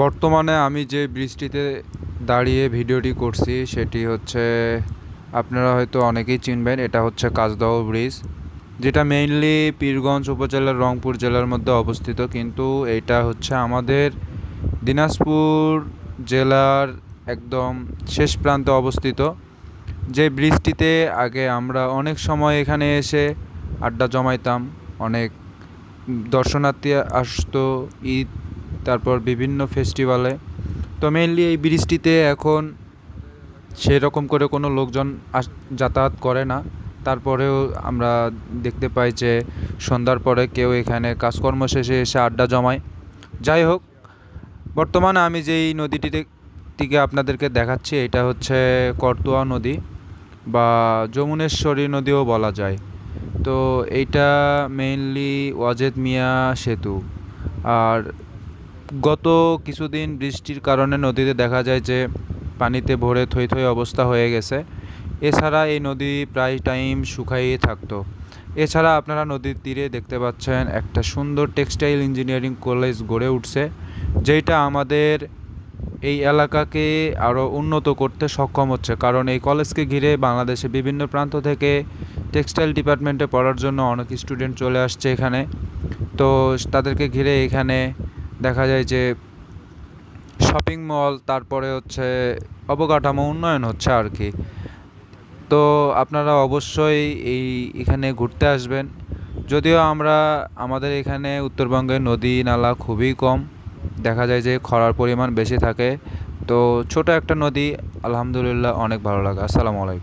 বর্তমানে আমি যে ব্রিজটিতে দাঁড়িয়ে ভিডিওটি করছি সেটি হচ্ছে আপনারা হয়তো অনেকেই চিনবেন। এটা হচ্ছে কাছদাহ ব্রিজ, যেটা মেইনলি পীরগঞ্জ উপজেলার রংপুর জেলার মধ্যে অবস্থিত, কিন্তু এটা হচ্ছে আমাদের দিনাজপুর জেলার একদম শেষ প্রান্তে অবস্থিত। যে ব্রিজটিতে আগে আমরা অনেক সময় এখানে এসে আড্ডা জমাইতাম, অনেক দর্শনার্থী আসতো ঈদ, তারপর বিভিন্ন ফেস্টিভ্যালে। তো মেইনলি এই ব্রিজটিতে এখন সেরকম করে কোনো লোকজন যাতায়াত করে না। তারপরেও আমরা দেখতে পাই যে সন্ধ্যার পরে কেউ এখানে কাজকর্ম শেষে এসে আড্ডা জমায়। যাই হোক, বর্তমানে আমি যেই নদীটিতে থেকে আপনাদেরকে দেখাচ্ছি এটা হচ্ছে করতোয়া নদী বা যমুনেশ্বরী নদীও বলা যায়। তো এইটা মেইনলি ওয়াজেদ মিয়া সেতু। আর গত কিছুদিন বৃষ্টির কারণে নদীতে দেখা যায় যে পানিতে ভরে থই থই অবস্থা হয়ে গেছে। এছাড়া এই নদী প্রায় টাইম শুকাইয়ে থাকতো। এছাড়া আপনারা নদীর তীরে দেখতে পাচ্ছেন একটা সুন্দর টেক্সটাইল ইঞ্জিনিয়ারিং কলেজ গড়ে উঠছে, যেটা আমাদের এই এলাকাকে আরও উন্নত করতে সক্ষম হচ্ছে। কারণ এই কলেজকে ঘিরে বাংলাদেশে বিভিন্ন প্রান্ত থেকে টেক্সটাইল ডিপার্টমেন্টে পড়ার জন্য অনেক স্টুডেন্ট চলে আসছে এখানে। তো তাদেরকে ঘিরে এখানে দেখা যায় যে শপিং মল, তারপরে হচ্ছে অবকাঠামো উন্নয়ন হচ্ছে আর কি। তো আপনারা অবশ্যই এখানে ঘুরতে আসবেন। যদিও আমাদের এখানে উত্তরবঙ্গে নদী নালা খুবই কম, দেখা যায় যে খরার পরিমাণ বেশি থাকে। তো ছোট একটা নদী, আলহামদুলিল্লাহ অনেক ভালো লাগে। আসসালামু আলাইকুম।